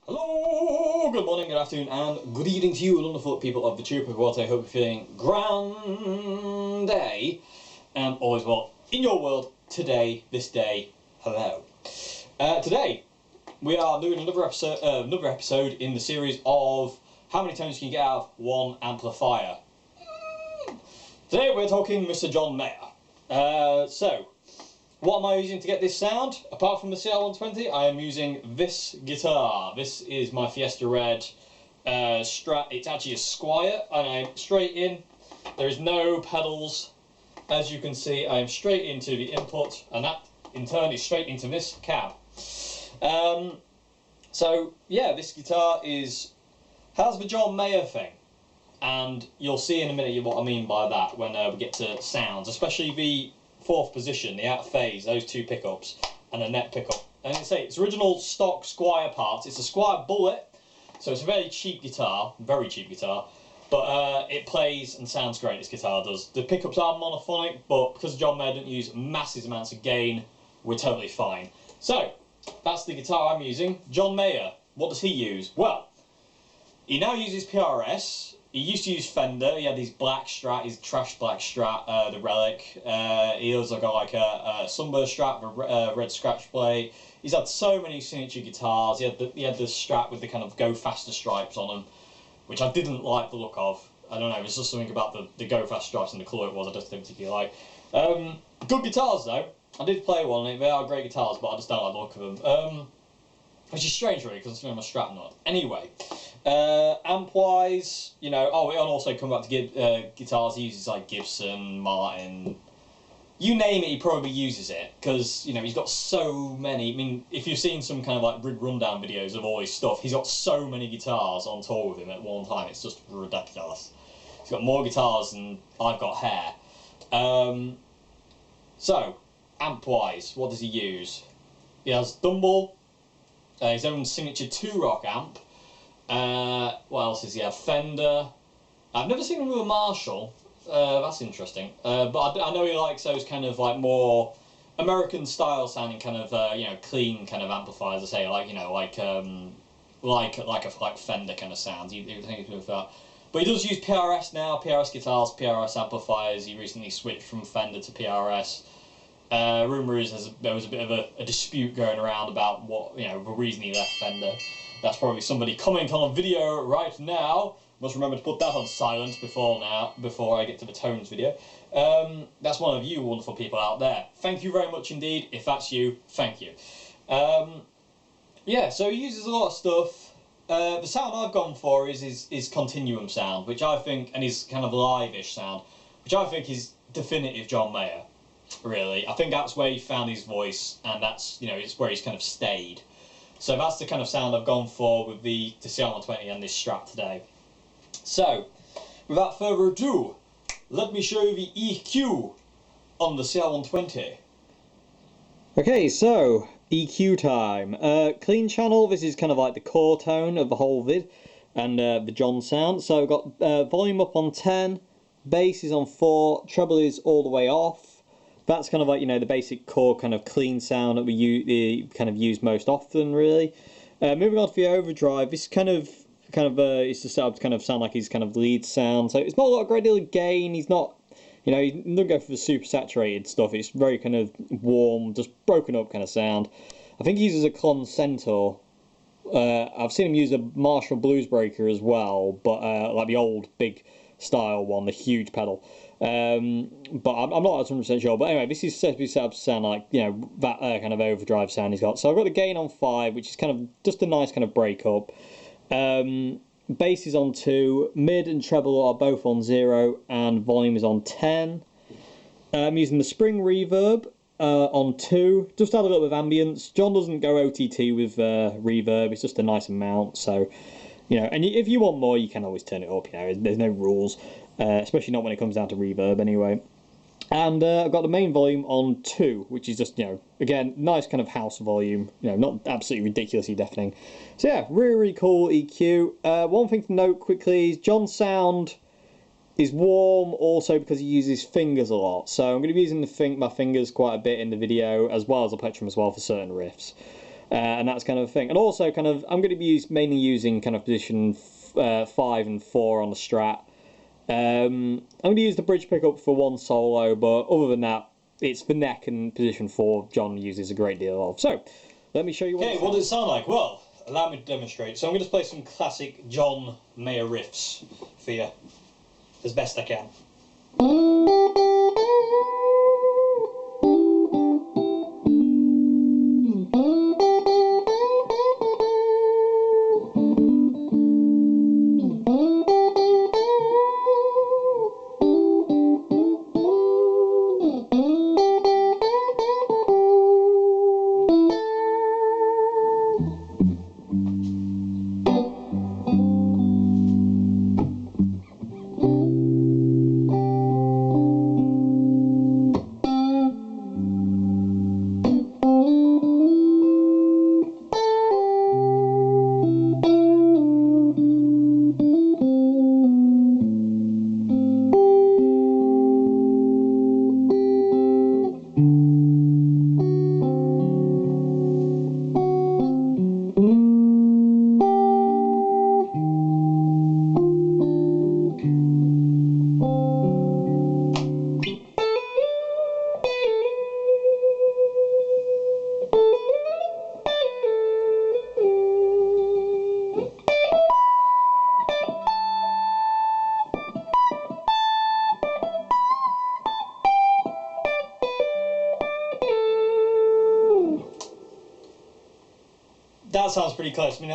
Hello, good morning, good afternoon, and good evening to you, wonderful people of the Troop of World. I hope you're feeling grand day, and always well in your world today, this day. Hello. Today we are doing another episode in the series of how many tones can you get out of one amplifier. Today we're talking Mr. John Mayer. So, what am I using to get this sound? Apart from the CR120, I am using this guitar. This is my Fiesta Red Strat. It's actually a Squire, and I'm straight in. There is no pedals. As you can see, I am straight into the input, and that in turn is straight into this cab. So yeah, this guitar has the John Mayer thing, and you'll see in a minute what I mean by that when we get to sounds, especially the fourth position, the out phase, those two pickups, and a net pickup. And it's original stock Squire parts. It's a Squire Bullet, so it's a very cheap guitar, but it plays and sounds great, this guitar does. The pickups are monophonic, but because John Mayer didn't use massive amounts of gain, we're totally fine. So, that's the guitar I'm using. John Mayer, what does he use? Well, he now uses PRS. He used to use Fender. He had his black Strat, his trash black Strat, the Relic. He also got like a Sunburst Strat, the red scratch plate. He's had so many signature guitars. He had the Strat with the kind of Go Faster stripes on them, which I didn't like the look of. I don't know, it was just something about the Go Fast stripes and the colour it was I just didn't particularly like. Good guitars though. I did play one, and they are great guitars, but I just don't like the look of them. Which is strange really, because I'm a Strat nut. Anyway, amp-wise, you know, and also come back to guitars, he uses like Gibson, Martin, you name it, he probably uses it, because, you know, he's got so many. I mean, if you've seen some kind of like rig rundown videos of all his stuff, he's got so many guitars on tour with him at one time, it's just ridiculous. He's got more guitars than I've got hair. So, amp-wise, what does he use? He has Dumble, his own signature 2-rock amp. What else does he have? Fender. I've never seen him with a Marshall. That's interesting. But I know he likes those kind of like more American style sounding kind of you know, clean kind of amplifiers. I say, like, you know, like Fender kind of sounds. He thinks with that. But he does use PRS now. PRS guitars, PRS amplifiers. He recently switched from Fender to PRS. Rumour is there was a bit of a dispute going around about what, you know, the reason he left Fender. That's probably somebody comment on a video right now. Must remember to put that on silent before I get to the tones video. That's one of you wonderful people out there. Thank you very much indeed. If that's you, thank you. Yeah, so he uses a lot of stuff. The sound I've gone for is his continuum sound, which I think, and his kind of live-ish sound, which I think is definitive John Mayer. Really, I think that's where he found his voice, and that's, you know, it's where he's kind of stayed. So that's the kind of sound I've gone for with the CR120 and this Strat today. So, without further ado, let me show you the EQ on the CR120. Okay, so EQ time. Clean channel. This is kind of like the core tone of the whole vid, and the John sound. So I've got volume up on 10, bass is on 4, treble is all the way off. That's kind of like, you know, the basic core kind of clean sound that we use most often, really. Moving on to the overdrive, this it's just set up to kind of sound like his kind of lead sound. So it's not a great deal of gain. He's not, you know, he doesn't go for the super saturated stuff. It's very kind of warm, just broken up kind of sound. I think he uses a Klon Centaur. I've seen him use a Marshall Bluesbreaker as well, but like the old big style one, the huge pedal. But I'm not 100% sure. But anyway, this is set up to sound like, you know, that kind of overdrive sound he's got. So I've got the gain on 5, which is kind of just a nice kind of break up. Bass is on 2, mid and treble are both on 0, and volume is on 10. I'm using the spring reverb on 2, just add a little bit of ambience. John doesn't go OTT with reverb, it's just a nice amount. So, you know, and if you want more, you can always turn it up. You know, there's no rules. Especially not when it comes down to reverb anyway. And I've got the main volume on 2, which is just, you know, again, nice kind of house volume, you know, not absolutely ridiculously deafening. So yeah, really, really cool EQ. One thing to note quickly is John's sound is warm also because he uses fingers a lot. So I'm going to be using my fingers quite a bit in the video, as well as a plectrum as well for certain riffs. and that's kind of a thing. And also, kind of, I'm going to be mainly using kind of position 5 and 4 on the Strat. I'm going to use the bridge pickup for one solo, but other than that, it's the neck and position 4 John uses a great deal of. So, let me show you what Okay, what does it sound like? Well, allow me to demonstrate. So I'm going to play some classic John Mayer riffs for you, as best I can. That sounds pretty close. I mean,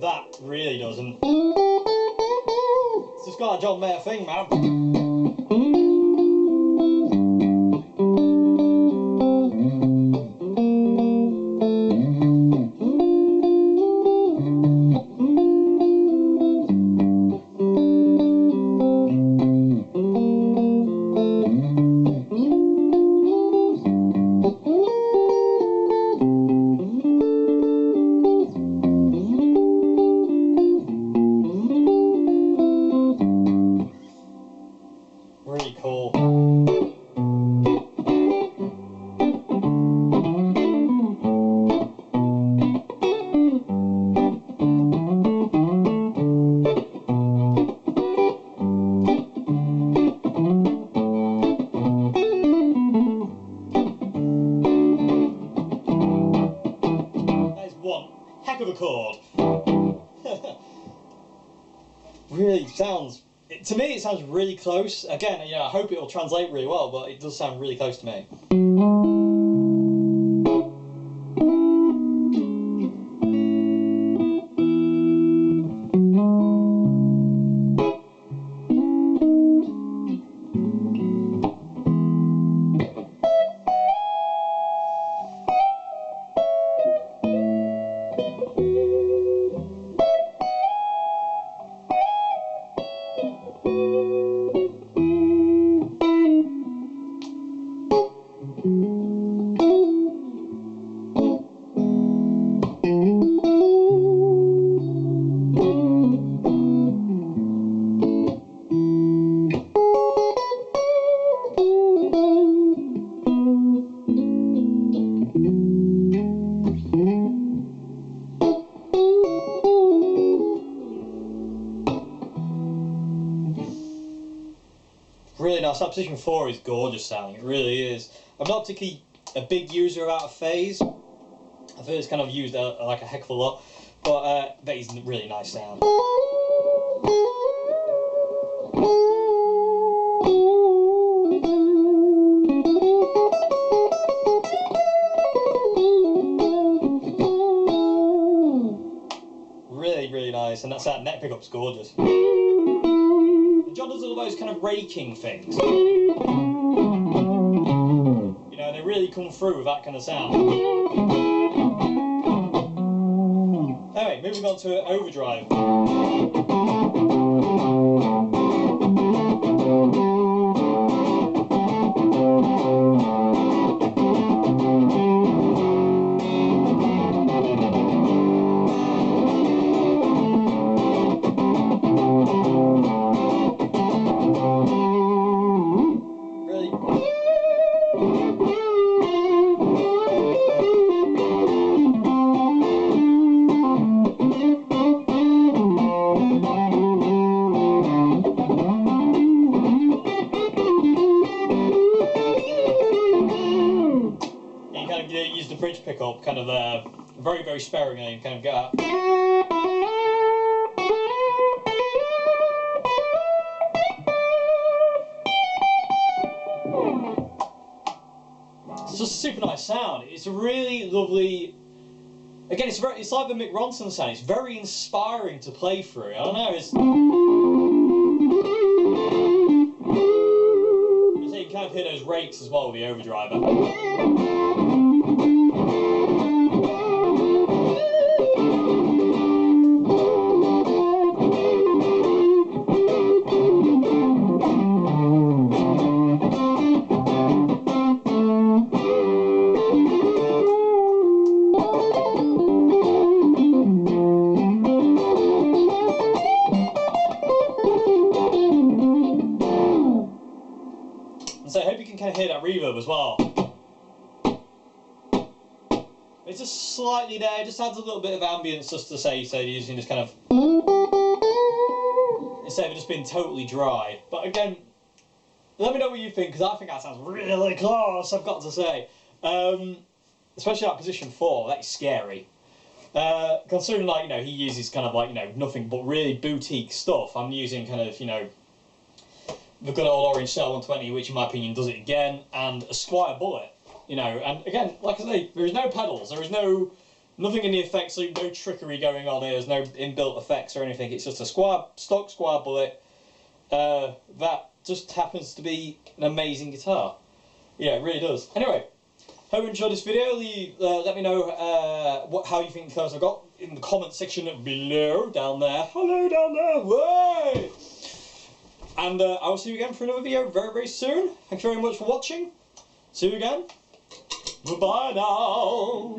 that really doesn't. It's just got a John Mayer thing, man. Really cool. That is one heck of a chord. Really sounds. To me, it sounds really close. Again, you know, I hope it will translate really well, but it does sound really close to me. Really nice. That position 4 is gorgeous sounding. It really is. I'm not particularly a big user of out of phase. I've heard it's kind of used like a heck of a lot, but that is really nice sound. Really nice, and that neck pickup's gorgeous. John does all those kind of raking things. You know, they really come through with that kind of sound. Anyway, moving on to overdrive. kind of very, very sparingly and kind of get out. It's just a super nice sound. It's a really lovely. Again, it's like the Mick Ronson sound. It's very inspiring to play through. I don't know. You kind of hear those rakes as well with the overdriver. So I hope you can kind of hear that reverb as well. It's just slightly there, it just adds a little bit of ambience just to say, so you're using this kind of, instead of it just being totally dry. But again, let me know what you think, because I think that sounds really close, I've got to say. Especially at position 4, that is scary. Considering, like, you know, he uses kind of like, you know, nothing but really boutique stuff. I'm using kind of, you know, the good old Orange CR120, which in my opinion does it again, and a Squire Bullet, you know, and again, like I say, there is no pedals, there is nothing in the effects, so no trickery going on here, there's no inbuilt effects or anything, it's just a stock Squire Bullet, that just happens to be an amazing guitar. Yeah, it really does. Anyway, hope you enjoyed this video. Let me know how you think the guitars I've got in the comment section below, down there. Hello down there, way! And I will see you again for another video very, very soon. Thank you very much for watching. See you again. Goodbye now.